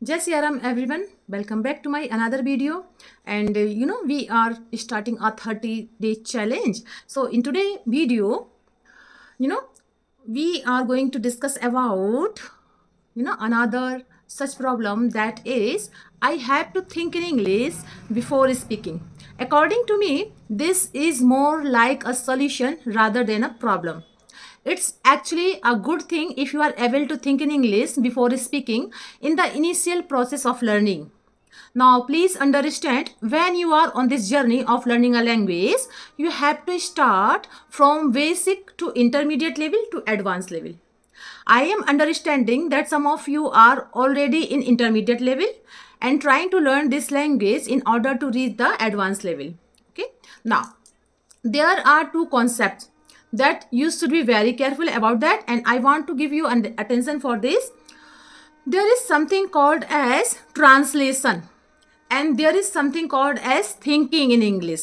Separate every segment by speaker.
Speaker 1: Jai Sri Ram, everyone. Welcome back to my another video. And we are starting a 30-day challenge. So in today video, you know, we are going to discuss about another such problem, that is I have to think in English before speaking. According to me, this is more like a solution rather than a problem. It's actually a good thing if you are able to think in English before speaking in the initial process of learning. Now, please understand, when you are on this journey of learning a language, you have to start from basic to intermediate level to advanced level. I am understanding that some of you are already in intermediate level and trying to learn this language in order to reach the advanced level. Okay. Now, there are two concepts that you should be very careful about that, and I want to give you attention for this. There is something called as translation, and there is something called as thinking in English.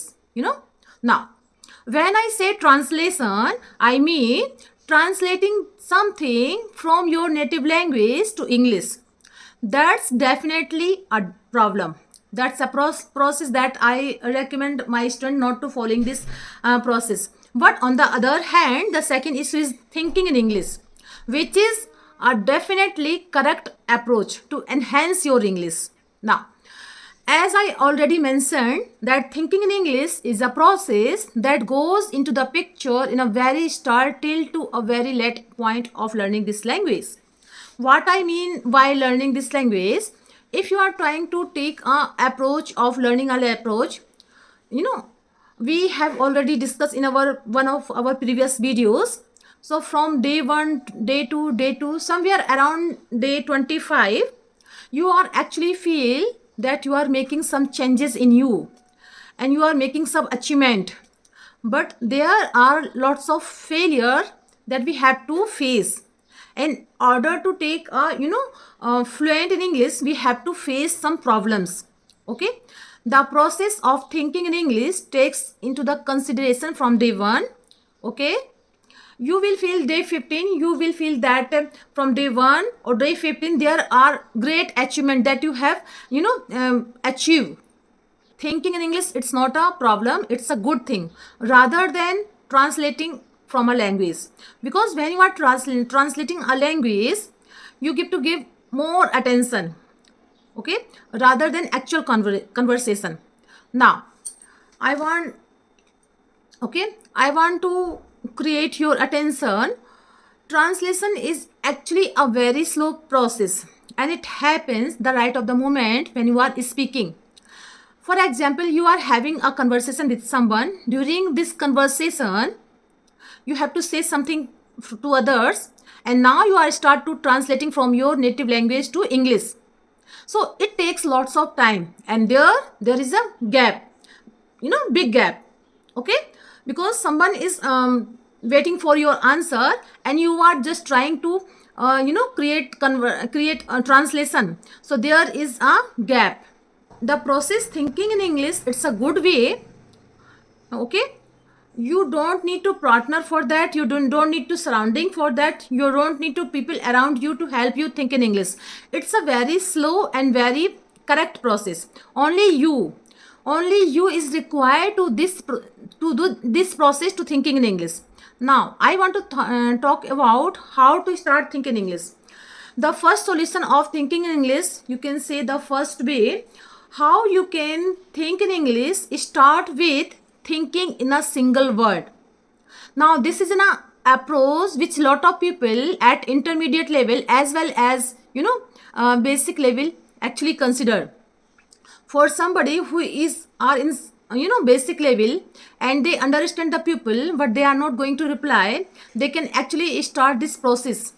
Speaker 1: Now, when I say translation, I mean translating something from your native language to English. That's definitely a problem. That's a process that I recommend my student not to following this process. But on the other hand, the second issue is thinking in English, which is a definitely correct approach to enhance your English. Now, as I already mentioned, that thinking in English is a process that goes into the picture in a very start till to a very late point of learning this language. What I mean by learning this language, if you are trying to take a approach of learning a approach, we have already discussed in our one of our previous videos. So from day 1, day 2, somewhere around day 25, you are actually feel that you are making some changes in you and you are making some achievement, but there are lots of failure that we have to face. In order to take fluent in English, we have to face some problems. Okay, the process of thinking in English takes into the consideration from day 1. Okay, you will feel day 15, you will feel that from day 1 or day 15 there are great achievement that you have achieved. Thinking in English, it's not a problem, it's a good thing rather than translating from a language, because when you are translating a language, you give to give more attention, okay, rather than actual conversation. Now I want to create your attention. Translation is actually a very slow process, and it happens the right of the moment when you are speaking. For example, you are having a conversation with someone. During this conversation, you have to say something to others, and now you are start to translating from your native language to English. So it takes lots of time, and there is a gap, big gap. Okay, because someone is waiting for your answer, and you are just trying to create a translation. So there is a gap. The process thinking in English, it's a good way. Okay, you don't need to partner for that, you don't need to surrounding for that, you don't need to people around you to help you think in English. It's a very slow and very correct process. Only you is required to do this process to thinking in English. Now I want to talk about how to start thinking English. The first solution of thinking in English, you can say the first way how you can think in English, start with thinking in a single word. Now this is an approach which lot of people at intermediate level as well as basic level actually consider. For somebody who are in basic level and they understand the people but they are not going to reply, they can actually start this process.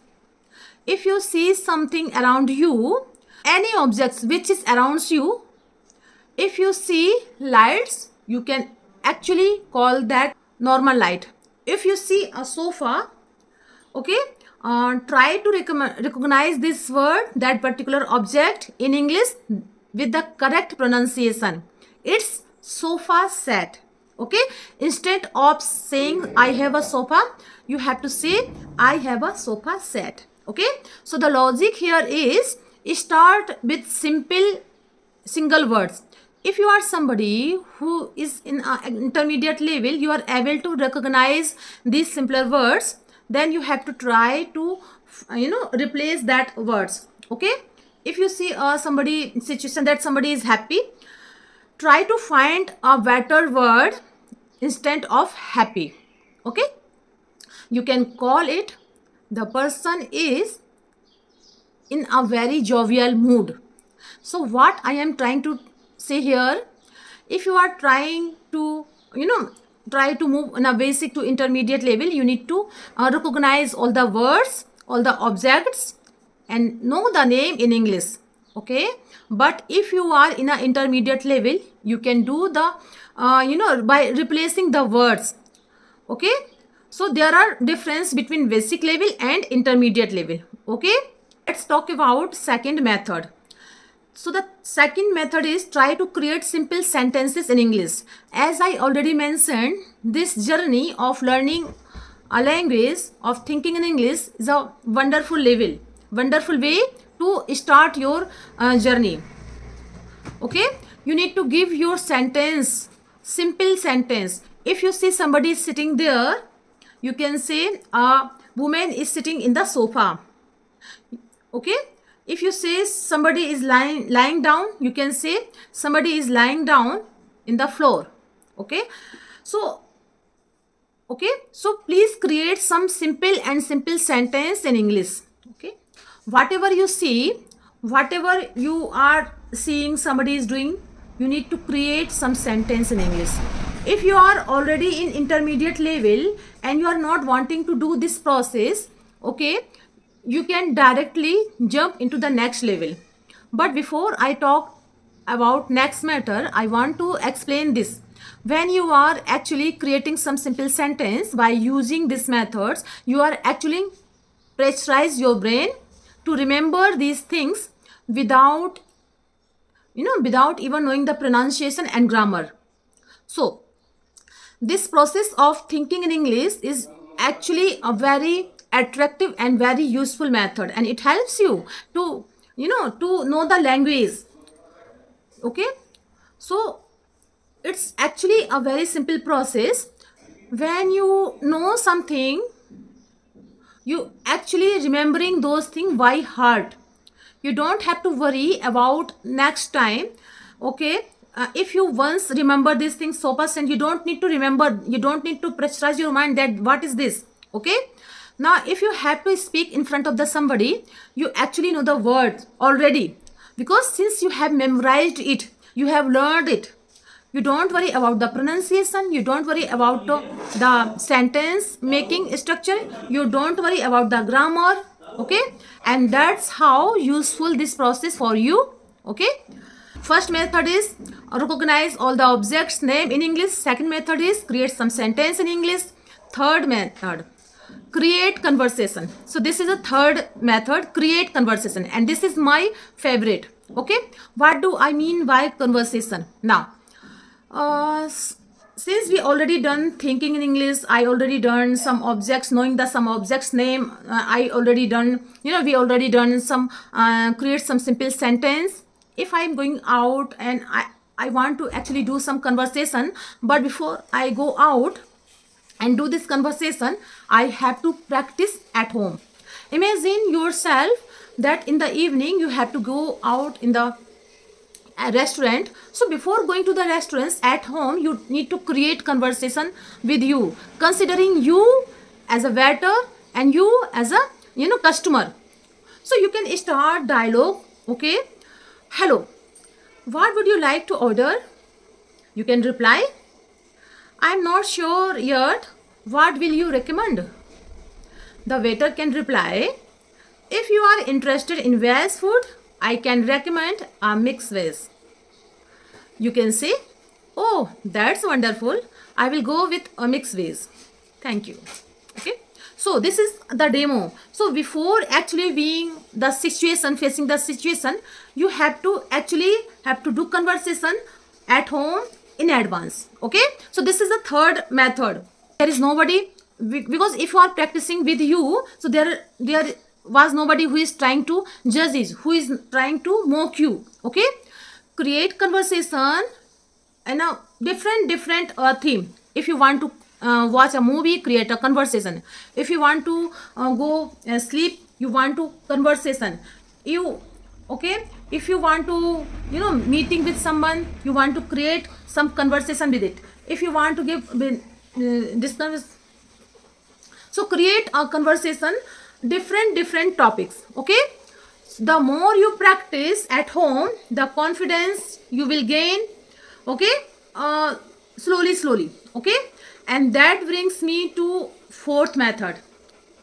Speaker 1: If you see something around you, any objects which is around you, if you see lights, you can actually call that normal light. If you see a sofa, okay, try to recognize this word, that particular object in English with the correct pronunciation. It's sofa set. Okay, instead of saying I have a sofa, you have to say I have a sofa set. Okay, so the logic here is start with simple single words. If you are somebody who is in an intermediate level, you are able to recognize these simpler words, then you have to try to replace that words. Okay, if you see somebody situation that somebody is happy, try to find a better word instead of happy. Okay, you can call it the person is in a very jovial mood. So what I am trying to say here, if you are trying to try to move in a basic to intermediate level, you need to recognize all the words, all the objects, and know the name in English. Okay, but if you are in an intermediate level, you can do the by replacing the words. Okay, so there are difference between basic level and intermediate level. Okay, let's talk about second method. So the second method is try to create simple sentences in English. As I already mentioned, this journey of learning a language, of thinking in English, is a wonderful way to start your journey. Okay, you need to give your sentence, simple sentence. If you see somebody sitting there, you can say a woman is sitting in the sofa. Okay, if you say somebody is lying down, you can say somebody is lying down in the floor. Okay, so please create some simple sentence in English. Okay, whatever you see, whatever you are seeing somebody is doing, you need to create some sentence in English. If you are already in intermediate level and you are not wanting to do this process, okay, you can directly jump into the next level. But before I talk about next matter, I want to explain this. When you are actually creating some simple sentence by using these methods, you are actually pressurize your brain to remember these things without even knowing the pronunciation and grammar. So this process of thinking in English is actually a very attractive and very useful method, and it helps you to know the language. Okay, so it's actually a very simple process. When you know something, you actually remembering those things by heart. You don't have to worry about next time. Okay, if you once remember these things so fast, and you don't need to remember, you don't need to pressurize your mind that what is this. Okay, now if you have to speak in front of the somebody, you actually know the word already, because since you have memorized it, you have learned it. You don't worry about the pronunciation, you don't worry about the sentence making structure, you don't worry about the grammar. Okay, and that's how useful this process for you. Okay, first method is recognize all the objects name in English. Second method is create some sentence in English. Third method, create conversation. So this is a third method, create conversation, and this is my favorite. Okay, what do I mean by conversation? Now since we already done thinking in English, I already done some objects, knowing the some objects name, I already done, we already done some create some simple sentence. If I'm going out and I want to actually do some conversation, but before I go out and do this conversation, I have to practice at home. Imagine yourself that in the evening you have to go out in the a restaurant. So before going to the restaurants at home, you need to create conversation with you, considering you as a waiter and you as a customer. So you can start dialogue. Okay, hello, what would you like to order? You can reply, I'm not sure yet, what will you recommend? The waiter can reply, if you are interested in veg food, I can recommend a mixed veg. You can say, oh, that's wonderful, I will go with a mixed veg. Thank you. Okay, so this is the demo. So before actually being the situation, facing the situation, you have to do conversation at home in advance. Okay, so this is the third method. There is nobody, because if you are practicing with you, so there was nobody who is trying to judge you, who is trying to mock you. Okay, create conversation and a different theme. If you want to watch a movie, create a conversation. If you want to go sleep, you want to conversation. You okay, if you want to meeting with someone, you want to create some conversation with it. If you want to give discuss, so create a conversation, different topics. Okay, the more you practice at home, the confidence you will gain. Okay, slowly. Okay, and that brings me to fourth method.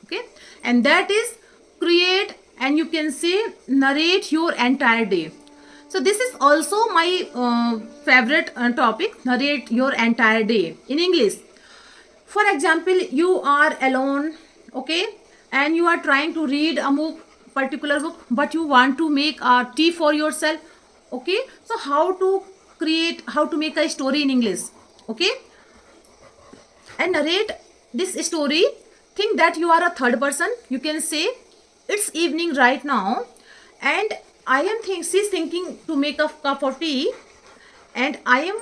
Speaker 1: Okay, and that is create, and you can say narrate your entire day. So this is also my favorite topic, narrate your entire day in English. For example, you are alone, okay, and you are trying to read a particular book, but you want to make a tea for yourself. Okay, so how to make a story in English. Okay, and narrate this story. Think that you are a third person. You can say, it's evening right now, and she's thinking to make a cup of tea, and I am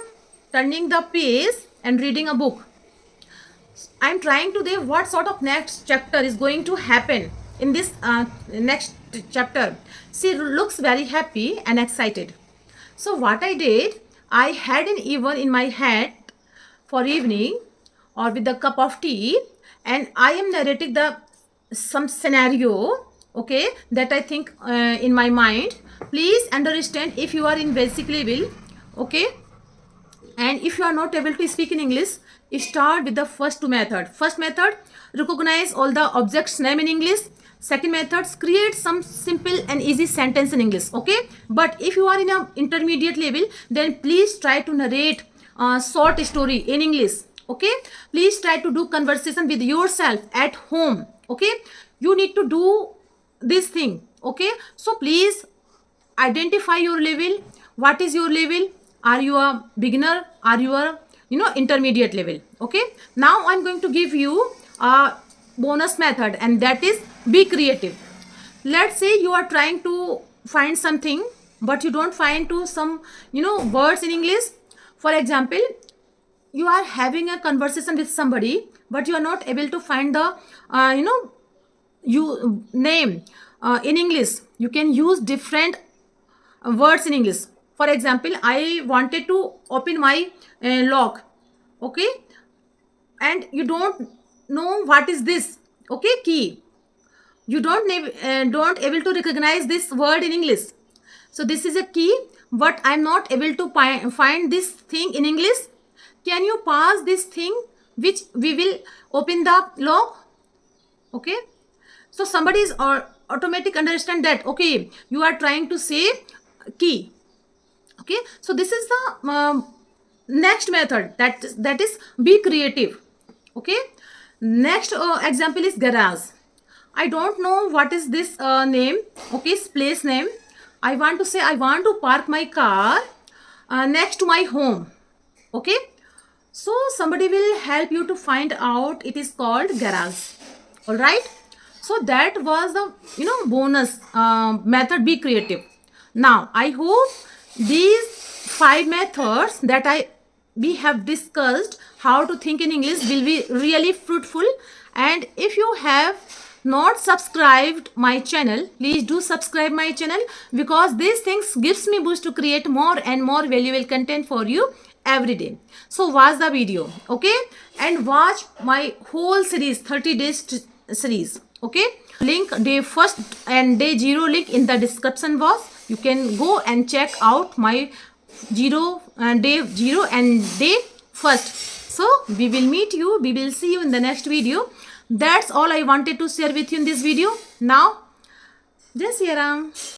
Speaker 1: turning the page and reading a book. I'm trying to think what sort of next chapter is going to happen in this next chapter. She looks very happy and excited. So what I did, I had an even in my head for evening or with a cup of tea, and I am narrating the some scenario, okay, that I think in my mind. Please understand, if you are in basic level, okay, and if you are not able to speak in English, start with the first two method. First method, recognize all the objects name in English. Second method, create some simple and easy sentence in English. Okay, but if you are in a intermediate level, then please try to narrate a short story in English. Okay, please try to do conversation with yourself at home. Okay, you need to do this thing. Okay, so please identify your level. What is your level? Are you a beginner? Are you a intermediate level? Okay, now I'm going to give you a bonus method, and that is be creative. Let's say you are trying to find something, but you don't find to some words in English. For example, you are having a conversation with somebody, but you are not able to find the you name in English. You can use different words in English. For example, I wanted to open my lock, okay, and you don't know what is this, okay, key. You don't able to recognize this word in English. So this is a key, but I'm not able to find this thing in English. Can you pass this thing which we will open the lock? Okay, so somebody is automatic understand that, okay, you are trying to say key. Okay, so this is the next method, that is be creative. Okay, next example is garage. I don't know what is this name, okay, place name. I want to say I want to park my car next to my home. Okay, so somebody will help you to find out it is called garage. All right, so that was the bonus method, be creative. Now I hope these 5 methods that we have discussed how to think in English will be really fruitful. And if you have not subscribed my channel, please do subscribe my channel, because these things gives me boost to create more and more valuable content for you every day. So watch the video, okay, and watch my whole series, 30 days series. Okay, link day 1st and day 0 link in the description box. You can go and check out my day 0 and day 1st. So we will meet you, we will see you in the next video. That's all I wanted to share with you in this video. Now, Jai Siya Ram.